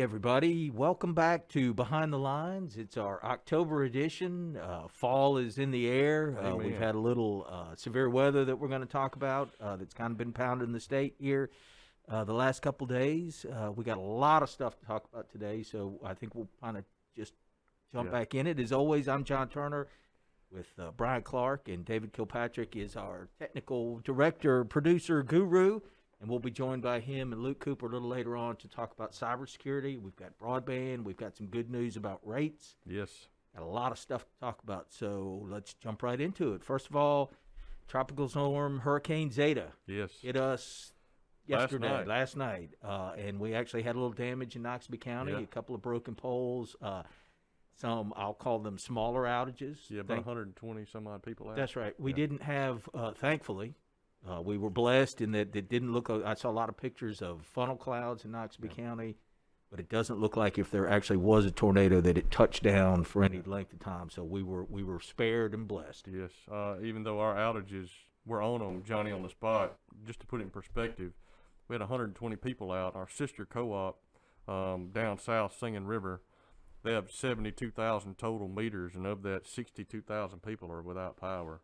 everybody. Welcome back to Behind the Lines. It's our October edition. Fall is in the air. We've had a little severe weather that we're going to talk about that's kind of been pounding the state here the last couple days. We got a lot of stuff to talk about today, so I think we'll kind of just jump back in it. As always, I'm John Turner with Brian Clark, and David Kilpatrick is our technical director, producer, guru. And we'll be joined by him and Luke Cooper a little later on to talk about cybersecurity. We've got broadband. We've got some good news about rates. Yes. Got a lot of stuff to talk about, so let's jump right into it. First of all, Tropical Storm Hurricane Zeta hit us yesterday, last night. And we actually had a little damage in Knoxville County, a couple of broken poles, some, I'll call them smaller outages. Yeah, about 120 some odd people out. That's right. We didn't have, thankfully, we were blessed in that it didn't look. I saw a lot of pictures of funnel clouds in Knoxville County, but it doesn't look like if there actually was a tornado that it touched down for any length of time. So we were spared and blessed. Yes, even though our outages were on them, Johnny on the spot. Just to put it in perspective, we had 120 people out. Our sister co-op down south, Singing River, they have 72,000 total meters, and of that, 62,000 people are without power.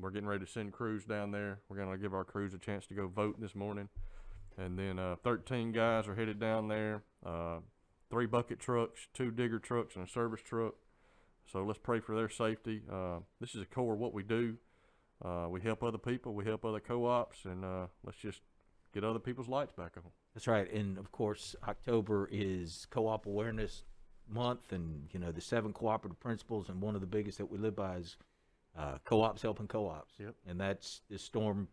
We're getting ready to send crews down there. We're going to give our crews a chance to go vote this morning. And then 13 guys are headed down there, 3 bucket trucks, 2 digger trucks, and a service truck. So let's pray for their safety. This is a core of what we do. We help other people. We help other co-ops. And let's just get other people's lights back on. That's right. And, of course, October is Co-op Awareness Month. And, you know, the 7 cooperative principles. And one of the biggest that we live by is co-ops helping co-ops. Yep. And that's the storm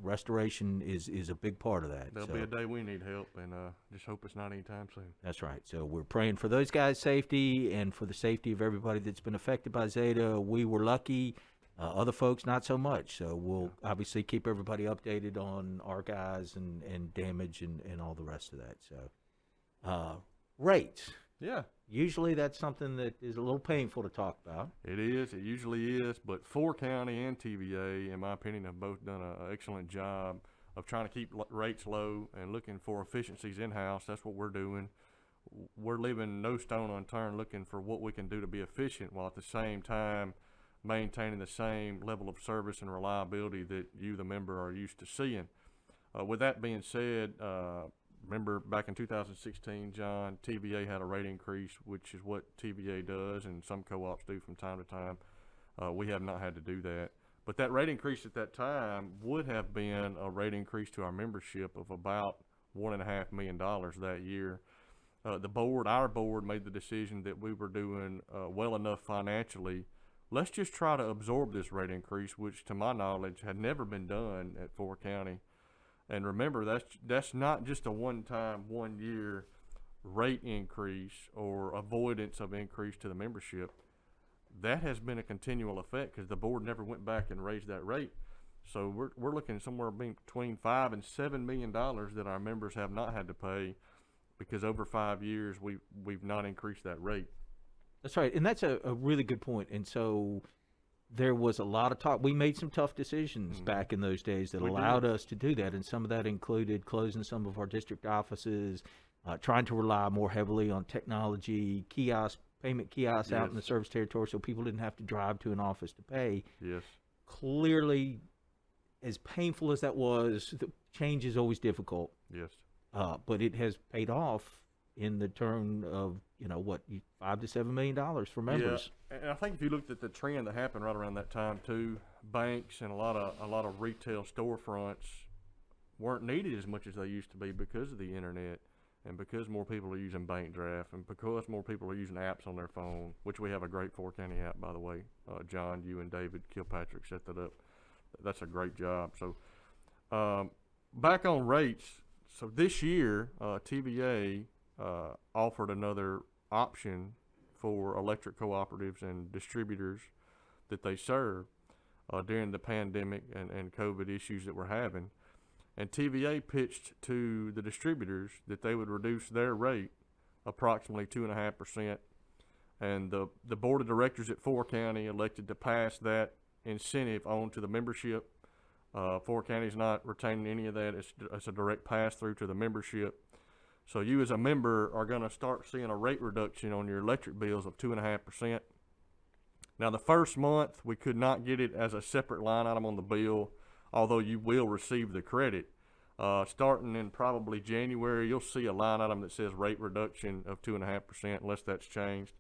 restoration is a big part of that. There'll be a day we need help, and just hope it's not anytime soon. That's right. So we're praying for those guys' safety and for the safety of everybody that's been affected by Zeta. We were lucky. Other folks, not so much. So we'll obviously keep everybody updated on our guys and damage and all the rest of that. So rates. Yeah. Usually that's something that is a little painful to talk about. It is. It usually is. But Ford County and TVA, in my opinion, have both done an excellent job of trying to keep rates low and looking for efficiencies in-house. That's what we're doing. We're leaving no stone unturned looking for what we can do to be efficient while at the same time maintaining the same level of service and reliability that you, the member, are used to seeing. With that being said, remember back in 2016, John, TVA had a rate increase, which is what TVA does and some co-ops do from time to time. We have not had to do that. But that rate increase at that time would have been a rate increase to our membership of about $1.5 million that year. Our board made the decision that we were doing well enough financially. Let's just try to absorb this rate increase, which to my knowledge had never been done at Ford County. And remember, that's not just a one-time, one-year rate increase or avoidance of increase to the membership. That has been a continual effect because the board never went back and raised that rate. So we're looking somewhere between $5 and $7 million that our members have not had to pay because over 5 years we've not increased that rate. That's right, and that's a really good point. And so there was a lot of talk. We made some tough decisions back in those days that allowed us to do that, and some of that included closing some of our district offices, trying to rely more heavily on technology, payment kiosks out in the service territory so people didn't have to drive to an office to pay. Yes. Clearly, as painful as that was, the change is always difficult. Yes. But it has paid off in the term of, $5 to $7 million for members. Yeah, and I think if you looked at the trend that happened right around that time too, banks and a lot of retail storefronts weren't needed as much as they used to be because of the internet and because more people are using bank draft and because more people are using apps on their phone, which we have a great Ford County app, by the way. John, you and David Kilpatrick set that up. That's a great job. So back on rates. So this year, TVA offered another option for electric cooperatives and distributors that they serve during the pandemic and COVID issues that we're having. And TVA pitched to the distributors that they would reduce their rate approximately 2.5%. And the board of directors at Ford County elected to pass that incentive on to the membership. Ford County is not retaining any of that. It's a direct pass through to the membership. So you as a member are going to start seeing a rate reduction on your electric bills of 2.5%. Now, the first month, we could not get it as a separate line item on the bill, although you will receive the credit. Starting in probably January, you'll see a line item that says rate reduction of 2.5%, unless that's changed,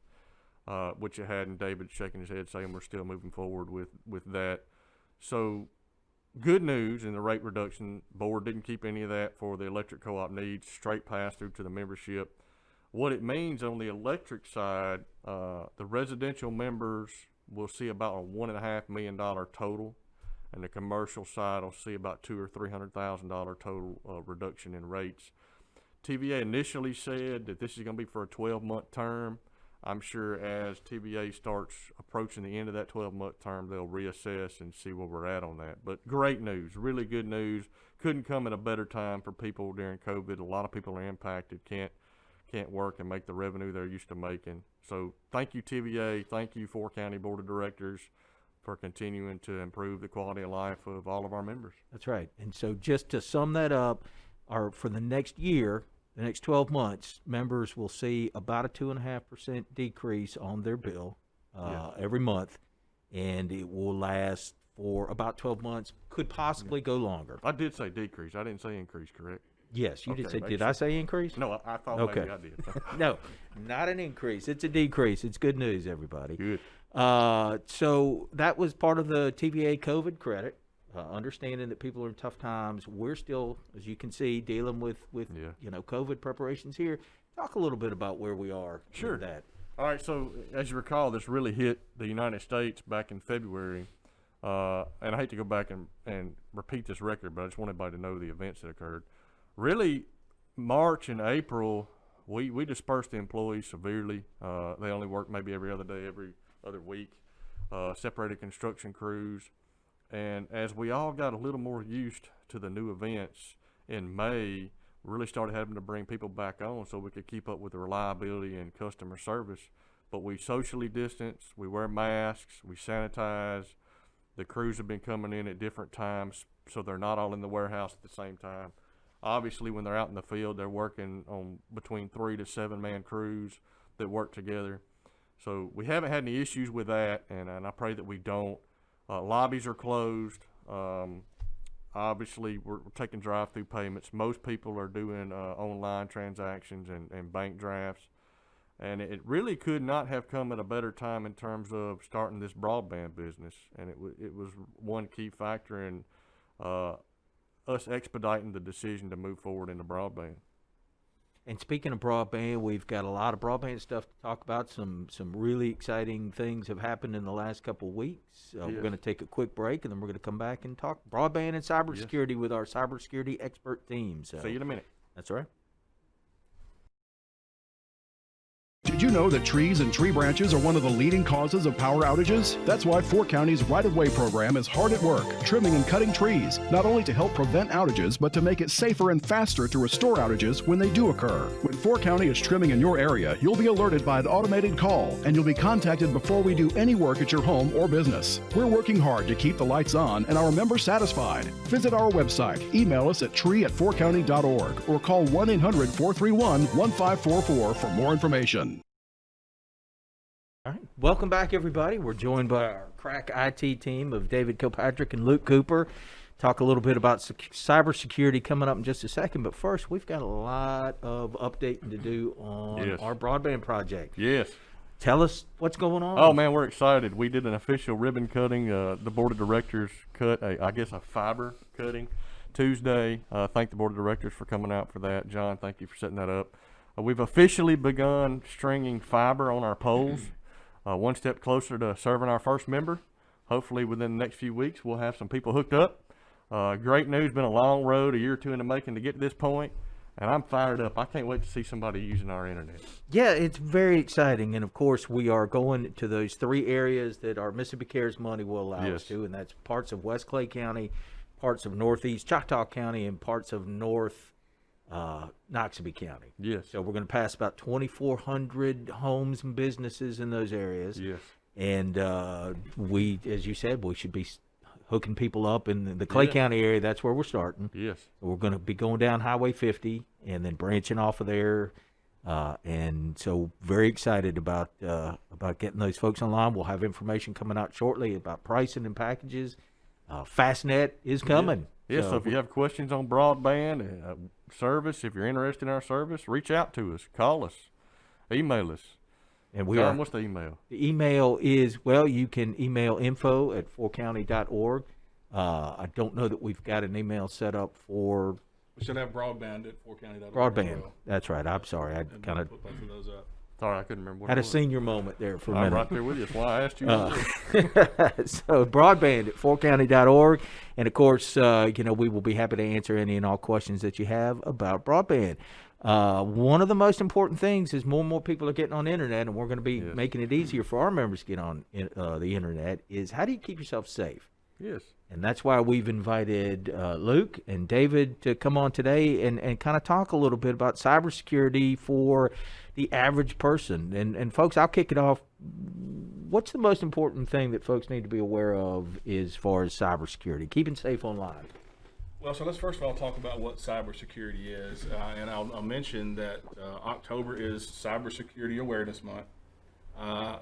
which it had, and David shaking his head saying we're still moving forward with that. So good news in the rate reduction. Board didn't keep any of that for the electric co-op needs, straight pass through to the membership. What it means on the electric side, the residential members will see about a $1.5 million total, and the commercial side will see about $200,000 or $300,000 total reduction in rates. TVA initially said that this is going to be for a 12-month term. I'm sure as TVA starts approaching the end of that 12-month term, they'll reassess and see where we're at on that. But great news, really good news. Couldn't come at a better time for people during COVID. A lot of people are impacted, can't work and make the revenue they're used to making. So thank you, TVA. Thank you, 4 County Board of Directors, for continuing to improve the quality of life of all of our members. That's right. And so just to sum that up, for the next year, the next 12 months, members will see about a 2.5% decrease on their bill every month, and it will last for about 12 months, could possibly go longer. I did say decrease. I didn't say increase, correct? Yes, you did say. Did sure. I say increase? No, I thought okay. maybe I did. No, not an increase. It's a decrease. It's good news, everybody. Good. So that was part of the TVA COVID credit. Understanding that people are in tough times, we're still, as you can see, dealing with COVID preparations here. Talk a little bit about where we are. Sure. With that. All right. So as you recall, this really hit the United States back in February, and I hate to go back and repeat this record, but I just want everybody to know the events that occurred. Really, March and April, we dispersed the employees severely. They only worked maybe every other day, every other week. Separated construction crews. And as we all got a little more used to the new events in May, we really started having to bring people back on so we could keep up with the reliability and customer service. But we socially distance, we wear masks, we sanitize. The crews have been coming in at different times, so they're not all in the warehouse at the same time. Obviously, when they're out in the field, they're working on between 3 to 7 man crews that work together. So we haven't had any issues with that, and I pray that we don't. Lobbies are closed. Obviously, we're taking drive-through payments. Most people are doing online transactions and bank drafts. And it really could not have come at a better time in terms of starting this broadband business. And it was one key factor in us expediting the decision to move forward into broadband. And speaking of broadband, we've got a lot of broadband stuff to talk about. Some really exciting things have happened in the last couple of weeks. We're going to take a quick break, and then we're going to come back and talk broadband and cybersecurity with our cybersecurity expert team. So see you in a minute. That's right. Did you know that trees and tree branches are one of the leading causes of power outages? That's why 4 County's right-of-way program is hard at work, trimming and cutting trees, not only to help prevent outages, but to make it safer and faster to restore outages when they do occur. When 4 County is trimming in your area, you'll be alerted by an automated call, and you'll be contacted before we do any work at your home or business. We're working hard to keep the lights on and our members satisfied. Visit our website, email us at tree@4county.org, or call 1-800-431-1544 for more information. All right. Welcome back, everybody. We're joined by our crack IT team of David Kilpatrick and Luke Cooper. Talk a little bit about cybersecurity coming up in just a second. But first, we've got a lot of updating to do on our broadband project. Yes. Tell us what's going on. Oh, man, we're excited. We did an official ribbon cutting. The board of directors cut, a fiber cutting Tuesday. Thank the board of directors for coming out for that. John, thank you for setting that up. We've officially begun stringing fiber on our poles. One step closer to serving our first member. Hopefully within the next few weeks, we'll have some people hooked up. Great news, been a long road, a year or two in the making to get to this point, and I'm fired up. I can't wait to see somebody using our internet. Yeah, it's very exciting, and of course we are going to those 3 areas that our Mississippi Cares money will allow us to, and that's parts of West Clay County, parts of Northeast Choctaw County, and parts of North Noxubee County. Yes. So we're going to pass about 2,400 homes and businesses in those areas. Yes. And we, as you said, we should be hooking people up in the Clay County area. That's where we're starting. Yes. So we're going to be going down Highway 50 and then branching off of there. And so very excited about getting those folks online. We'll have information coming out shortly about pricing and packages. FastNet is coming. Yeah, so if you have questions on broadband service, if you're interested in our service, reach out to us, call us, email us. And John, what's the email? The email is, you can email info@4county.org. I don't know that we've got an email set up for. We should have broadband at 4county.org. Broadband. That's right. I'm sorry. I kind of put both of those up. Sorry, I couldn't remember what had it a was. senior moment there for a I'm minute. right there with you. That's why I asked you. So broadband at 4county.org. And, of course, we will be happy to answer any and all questions that you have about broadband. One of the most important things is more and more people are getting on the internet, and we're going to be making it easier for our members to get on the internet, is how do you keep yourself safe? Yes. And that's why we've invited Luke and David to come on today and kind of talk a little bit about cybersecurity for the average person. And folks, I'll kick it off. What's the most important thing that folks need to be aware of as far as cybersecurity, keeping safe online? Well, so let's first of all talk about what cybersecurity is. And I'll mention that October is Cybersecurity Awareness Month.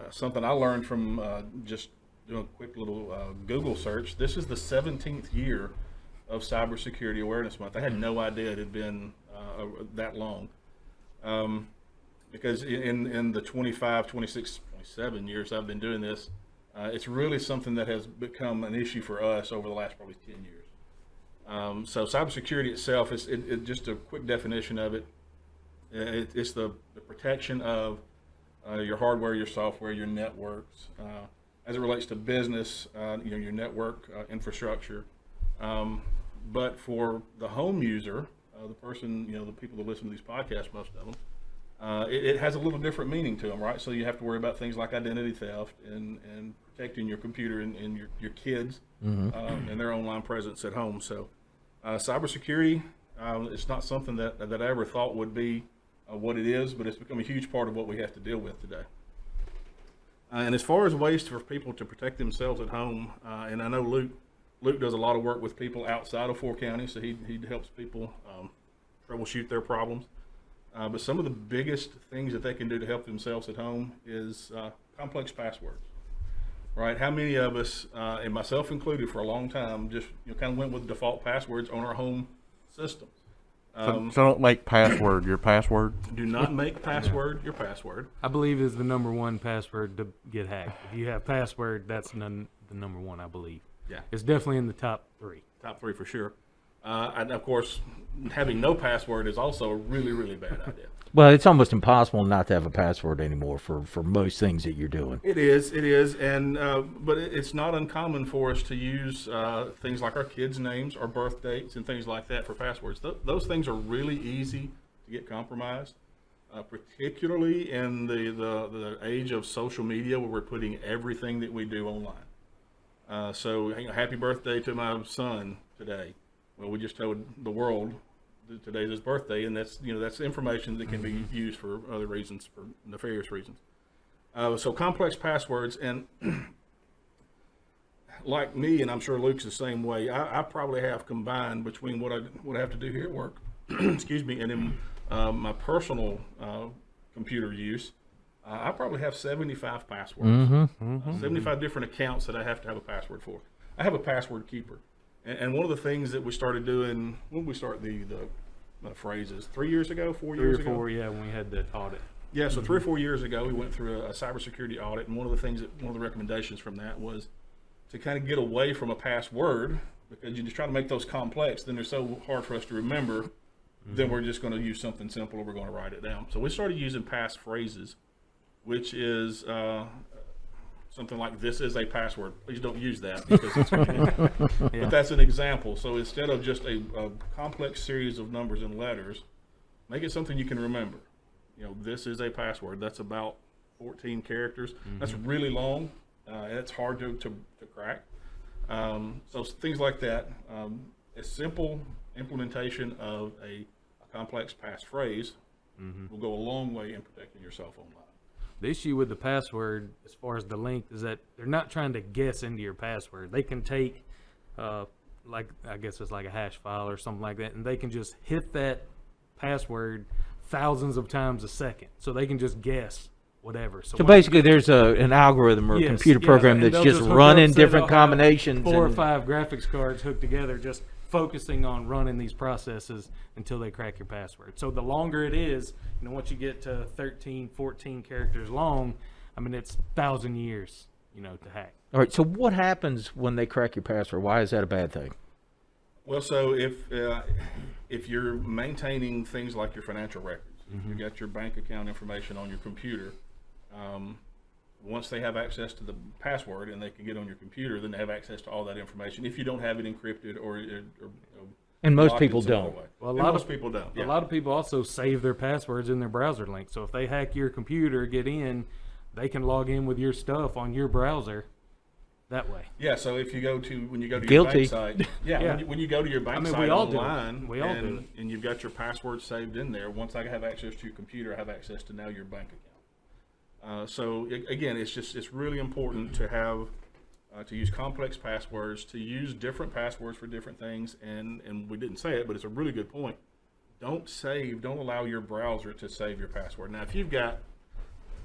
Something I learned from just doing a quick little Google search. This is the 17th year of Cybersecurity Awareness Month. I had no idea it had been that long. Because in the 25, 26, 27 years I've been doing this, it's really something that has become an issue for us over the last probably 10 years. So cybersecurity itself is just a quick definition of it. It's the protection of your hardware, your software, your networks, as it relates to business, your network infrastructure. But for the home user, the person, the people that listen to these podcasts, most of them, it has a little different meaning to them, right? So you have to worry about things like identity theft and protecting your computer and your kids and their online presence at home. So cybersecurity, it's not something that I ever thought would be what it is, but it's become a huge part of what we have to deal with today. And as far as ways for people to protect themselves at home, and I know Luke does a lot of work with people outside of 4 counties, so he helps people troubleshoot their problems. But some of the biggest things that they can do to help themselves at home is complex passwords, right? How many of us, and myself included for a long time, just kind of went with default passwords on our home systems? So don't make password your password. Do not make password your password. I believe is the number one password to get hacked. If you have password, that's the number one, I believe. Yeah. It's definitely in the top 3. Top 3 for sure. And of course, having no password is also a really, really bad idea. Well, it's almost impossible not to have a password anymore for most things that you're doing. It is, and but it's not uncommon for us to use things like our kids' names, our birth dates, and things like that for passwords. Those things are really easy to get compromised, particularly in the age of social media where we're putting everything that we do online. So, happy birthday to my son today. Well, we just told the world that today's his birthday, and that's information that can be used for other reasons, for nefarious reasons. So complex passwords, and like me, and I'm sure Luke's the same way, I probably have combined between what I have to do here at work, excuse me, and in my personal computer use, I probably have 75 passwords, 75 different accounts that I have to have a password for. I have a password keeper. And one of the things that we started doing, when we start the phrases, 3 years ago, 4 years ago? 3 or 4, yeah, when we had that audit. Yeah, so 3 or 4 years ago, we went through a cybersecurity audit, and one of the recommendations from that was to kind of get away from a password, because you just try to make those complex, then they're so hard for us to remember, then we're just going to use something simple, or we're going to write it down. So we started using passphrases, which is something like, this is a password. Please don't use that, because it's but that's an example. So instead of just a complex series of numbers and letters, make it something you can remember. This is a password. That's about 14 characters. That's really long. And it's hard to crack. So things like that. A simple implementation of a complex passphrase will go a long way in protecting yourself online. The issue with the password, as far as the length, is that they're not trying to guess into your password. They can take like I guess it's like a hash file or something like that, and they can just hit that password thousands of times a second, so they can just guess whatever. So basically, there's an algorithm or a computer program that's just running different combinations. 4 or 5 graphics cards hooked together, just focusing on running these processes until they crack your password. So the longer it is, once you get to 13, 14 characters long, I mean, it's 1,000 years, to hack. All right. So what happens when they crack your password? Why is that a bad thing? Well, so if you're maintaining things like your financial records, you got your bank account information on your computer. Once they have access to the password and they can get on your computer, then they have access to all that information. If you don't have it encrypted or and most people don't. Well, most people don't. A lot of people also save their passwords in their browser link. So if they hack your computer, get in, they can log in with your stuff on your browser that way. Yeah. So if you go to your bank site, when you go to your bank site online, and you've got your password saved in there. Once I have access to your computer, I have access to now your bank account. So again, it's really important to have to use complex passwords, to use different passwords for different things, and we didn't say it, but it's a really good point. Don't allow your browser to save your password. Now, if you've got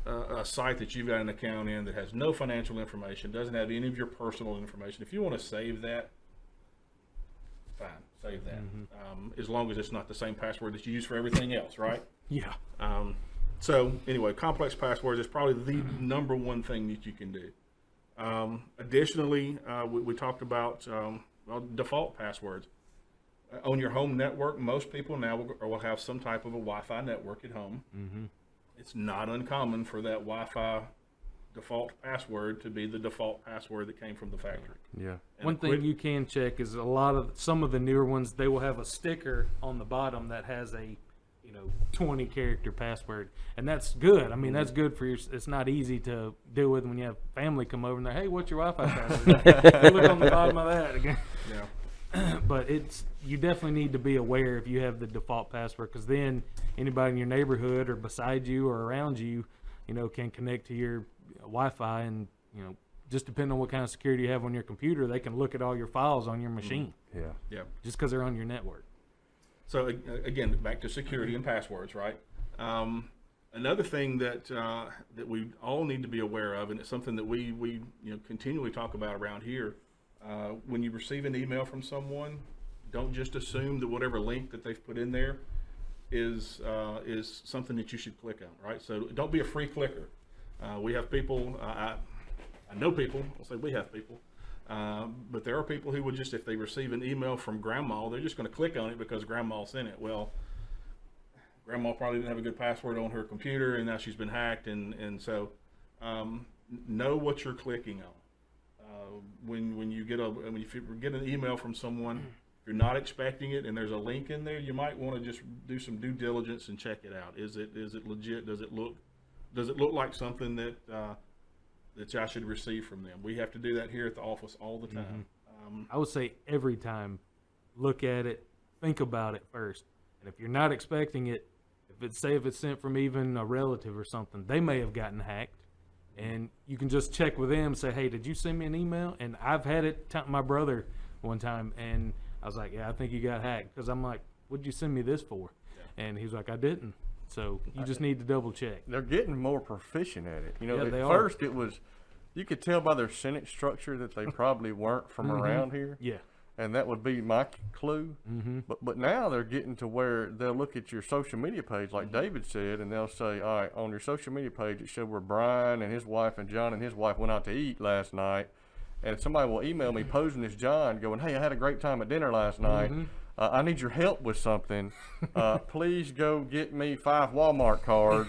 a site that you've got an account in that has no financial information, doesn't have any of your personal information, if you want to save that, fine, save that. As long as it's not the same password that you use for everything else, right? Yeah. So anyway, complex passwords is probably the number one thing that you can do. Additionally, we talked about default passwords. On your home network, most people now will have some type of a Wi-Fi network at home. It's not uncommon for that Wi-Fi default password to be the default password that came from the factory. Yeah. And one thing you can check is some of the newer ones, they will have a sticker on the bottom that has a 20 character password, and that's good. I mean, that's good for it's not easy to deal with when you have family come over and they're, hey, what's your Wi-Fi password? You look on the bottom of that again. Yeah. But you definitely need to be aware if you have the default password, because then anybody in your neighborhood or beside you or around you, can connect to your Wi-Fi, and just depending on what kind of security you have on your computer, they can look at all your files on your machine. Yeah. Just because they're on your network. So again, back to security and passwords, right? Another thing that we all need to be aware of, and it's something that we continually talk about around here. When you receive an email from someone, don't just assume that whatever link that they've put in there is something that you should click on, right? So don't be a free clicker. We have people. I know people. I'll say we have people. But there are people who would just, if they receive an email from grandma, they're just going to click on it because grandma sent it. Well, grandma probably didn't have a good password on her computer, and now she's been hacked. And so know what you're clicking on. When you get if you get an email from someone, if you're not expecting it and there's a link in there, you might want to just do some due diligence and check it out. Is it legit? Does it look like something that I should receive from them? We have to do that here at the office all the time. I would say every time, look at it, think about it first. And if you're not expecting it, if it's sent from even a relative or something, they may have gotten hacked. And you can just check with them, say, hey, did you send me an email? And I've had it my brother one time, and I was like, yeah, I think you got hacked. Because I'm like, what'd you send me this for? Yeah. And he's like, I didn't. So you just need to double check. They're getting more proficient at it. They at first it was, you could tell by their sentence structure that they probably weren't from around here. Yeah. And that would be my clue. But now they're getting to where they'll look at your social media page, like David said, and they'll say, all right, on your social media page, it showed where Brian and his wife and Jon and his wife went out to eat last night. And somebody will email me posing as Jon, going, hey, I had a great time at dinner last night. I need your help with something. Please go get me 5 Walmart cards.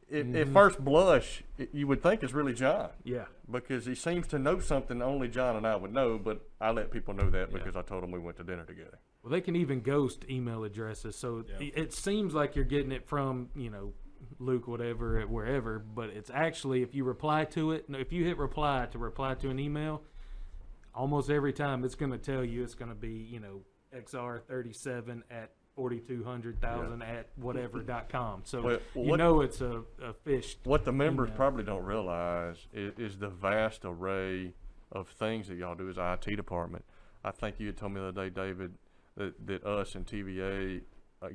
At first blush, you would think it's really Jon. Yeah. Because he seems to know something only Jon and I would know, but I let people know that because I told them we went to dinner together. Well, they can even ghost email addresses. So it seems like you're getting it from, Luke, whatever, wherever, but it's actually, if you reply to it, if you hit reply to an email, almost every time it's going to tell you it's going to be, XR37 at 4200,000 at whatever.com. So it's a fish. What the members probably don't realize is the vast array of things that y'all do as IT department. I think you had told me the other day, David, that us and TVA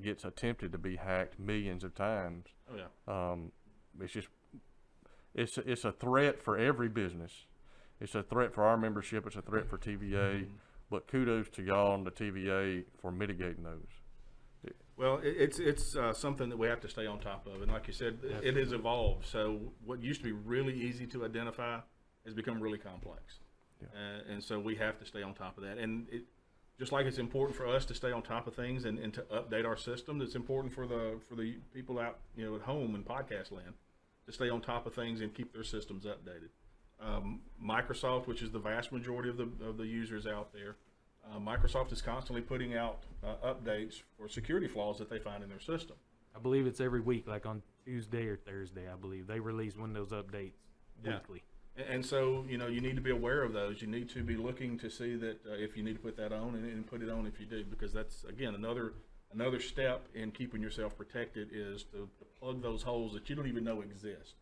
gets attempted to be hacked millions of times. Oh yeah. It's just it's a threat for every business. It's a threat for our membership. It's a threat for TVA. But kudos to y'all and the TVA for mitigating those. Well, it's something that we have to stay on top of, and like you said, it has evolved. So what used to be really easy to identify has become really complex, and so we have to stay on top of that. And just like it's important for us to stay on top of things and to update our system, it's important for the people out at home in podcast land to stay on top of things and keep their systems updated. Microsoft, which is the vast majority of the users out there, Microsoft is constantly putting out updates for security flaws that they find in their system. I believe it's every week, like on Tuesday or Thursday. I believe they release Windows updates weekly. And so, you need to be aware of those. You need to be looking to see that if you need to put that on and put it on if you do, because that's, again, another step in keeping yourself protected is to plug those holes that you don't even know exist.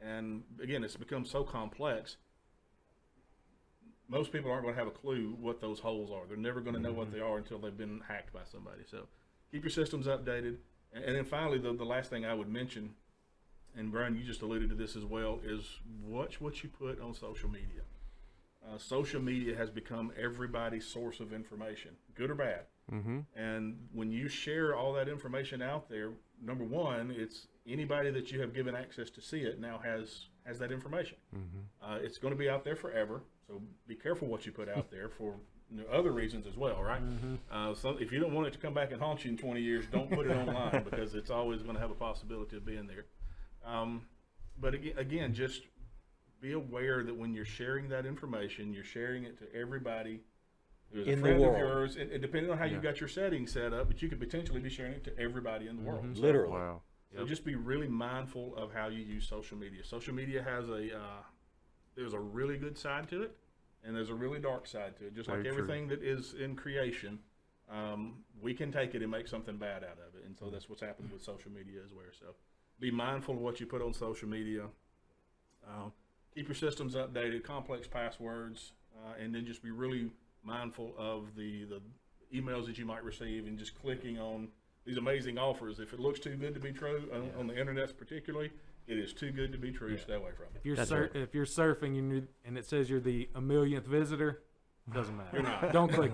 And again, it's become so complex. Most people aren't going to have a clue what those holes are. They're never going to know what they are until they've been hacked by somebody. So keep your systems updated. And then finally, the last thing I would mention, and Brian, you just alluded to this as well, is watch what you put on social media. Social media has become everybody's source of information, good or bad. And when you share all that information out there, number one, it's anybody that you have given access to see it now has that information. It's going to be out there forever, so be careful what you put out there for other reasons as well, right? So if you don't want it to come back and haunt you in 20 years, don't put it online because it's always going to have a possibility of being there. But again, just be aware that when you're sharing that information, you're sharing it to everybody who is a friend of yours, and depending on how you got your settings set up, but you could potentially be sharing it to everybody in the world. So, Literally. Wow. So just be really mindful of how you use social media. Social media has there's a really good side to it, and there's a really dark side to it. Just like everything that is in creation, we can take it and make something bad out of it, and so that's what's happened with social media as well. So be mindful of what you put on social media. Keep your systems updated, complex passwords, and then just be really mindful of the emails that you might receive and just clicking on these amazing offers. If it looks too good to be true on the internet particularly, it is too good to be true. Stay away from it. If you're surfing and it says you're the 1,000,000th visitor, doesn't matter. You're not. Don't click.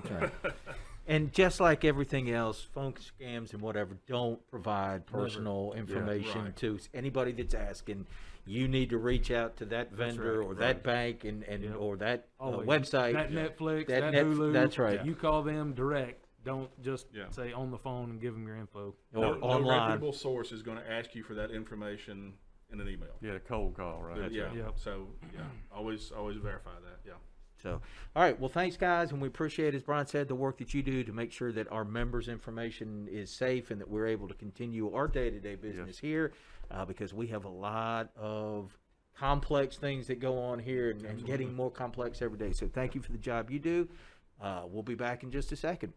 And just like everything else, phone scams and whatever don't provide personal information to anybody that's asking. You need to reach out to that vendor or that bank and or that website. That Netflix, that Hulu. That's right. You call them direct. Don't just say on the phone and give them your info. Or no online. reputable source is going to ask you for that information in an email. Yeah, cold call, right? So always verify that. Yeah. So, all right. Well, thanks, guys, and we appreciate, as Brian said, the work that you do to make sure that our members' information is safe and that we're able to continue our day-to-day business here, because we have a lot of complex things that go on here and getting more complex every day. So, thank you for the job you do. We'll be back in just a second.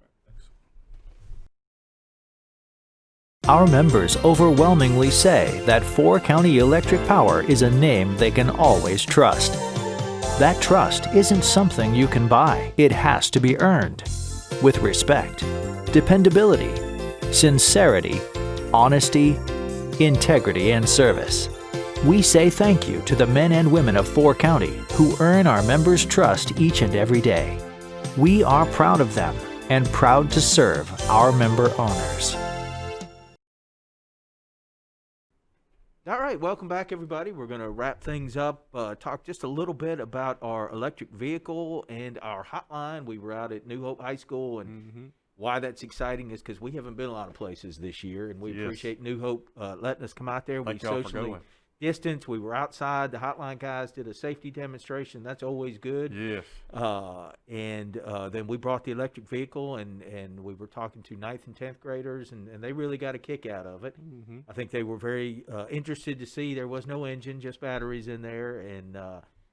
Our members overwhelmingly say that 4 County Electric Power is a name they can always trust. That trust isn't something you can buy. It has to be earned. With respect, dependability, sincerity, honesty, integrity, and service. We say thank you to the men and women of 4 County who earn our members' trust each and every day. We are proud of them and proud to serve our member owners. All right, welcome back, everybody. We're going to wrap things up, talk just a little bit about our electric vehicle and our hotline. We were out at New Hope High School, and why that's exciting is because we haven't been a lot of places this year, and we appreciate New Hope letting us come out there. Thank we y'all for socially going. distanced. We were outside. The hotline guys did a safety demonstration. That's always good. Yes. And then we brought the electric vehicle, and we were talking to 9th and 10th graders, and they really got a kick out of it. I think they were very interested to see there was no engine, just batteries in there, and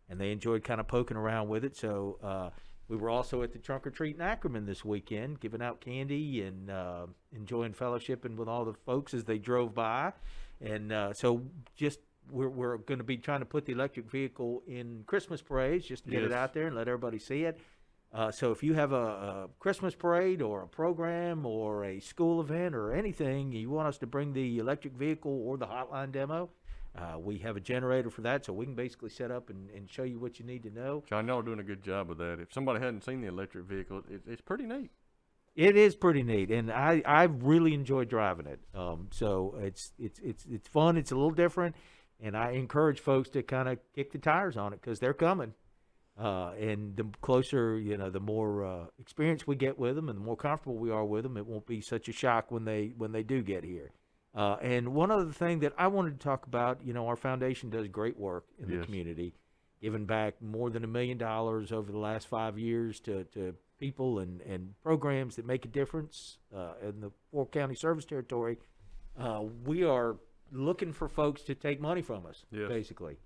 they enjoyed kind of poking around with it. So we were also at the trunk or treat in Ackerman this weekend, giving out candy and enjoying fellowshipping with all the folks as they drove by. And so just we're going to be trying to put the electric vehicle in Christmas parades just to get it Yes. out there and let everybody see it. So if you have a Christmas parade or a program or a school event or anything, you want us to bring the electric vehicle or the hotline demo, we have a generator for that, so we can basically set up and show you what you need to know. John, y'all are doing a good job of that. If somebody hadn't seen the electric vehicle, it's pretty neat. It is pretty neat, and I really enjoy driving it. So it's fun. It's a little different, and I encourage folks to kind of kick the tires on it because they're coming. And the closer, the more experience we get with them, and the more comfortable we are with them, it won't be such a shock when they do get here. And one other thing that I wanted to talk about, our foundation does great work in the community, giving back more than $1 million over the last 5 years to people and programs that make a difference in the 4-county service territory. We are looking for folks to take money from us, basically.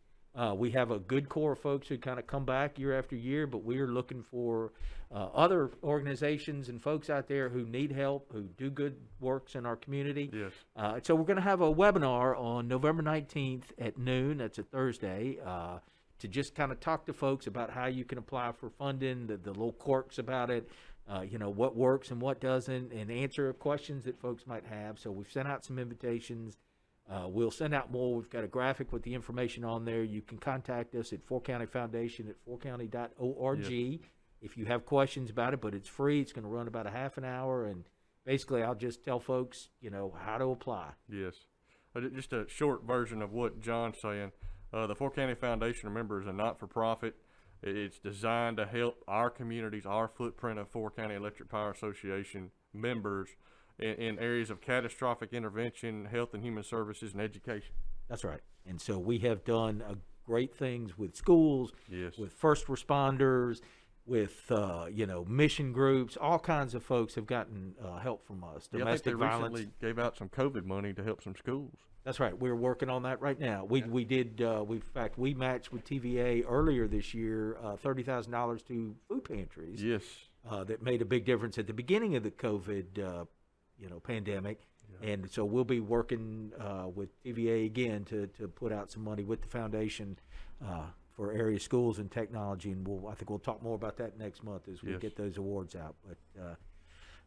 We have a good core of folks who kind of come back year after year, but we're looking for other organizations and folks out there who need help, who do good works in our community. Yes. So we're going to have a webinar on November 19th at noon. That's a Thursday. To just kind of talk to folks about how you can apply for funding, the little quirks about it, what works and what doesn't, and answer questions that folks might have. So we've sent out some invitations. We'll send out more. We've got a graphic with the information on there. You can contact us at 4County Foundation at 4county.org if you have questions about it, but it's free. It's going to run about a half an hour, and basically I'll just tell folks, how to apply. Yes. Just a short version of what John's saying. The 4County Foundation, remember, is a not-for-profit. It's designed to help our communities, our footprint of 4-County Electric Power Association members in areas of catastrophic intervention, health and human services, and education. That's right. And so we have done great things with schools, with first responders, with mission groups. All kinds of folks have gotten help from us. Domestic violence. Recently gave out some COVID money to help some schools. That's right. We're working on that right now. We matched with TVA earlier this year $30,000 to food pantries. Yes. That made a big difference at the beginning of the COVID pandemic. Yeah. And so we'll be working with TVA again to put out some money with the foundation for area schools and technology, and I think we'll talk more about that next month as we get those awards out. But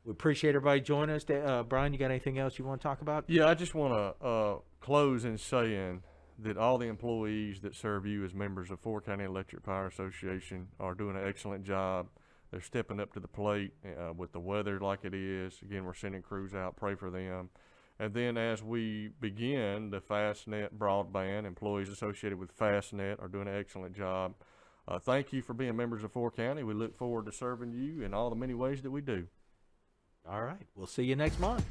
we appreciate everybody joining us. Brian, you got anything else you want to talk about? Yeah, I just want to close in saying that all the employees that serve you as members of 4-County Electric Power Association are doing an excellent job. They're stepping up to the plate with the weather like it is. Again, we're sending crews out. Pray for them. And then as we begin the FastNet broadband, employees associated with FastNet are doing an excellent job. Thank you for being members of 4-County. We look forward to serving you in all the many ways that we do. All right. We'll see you next month.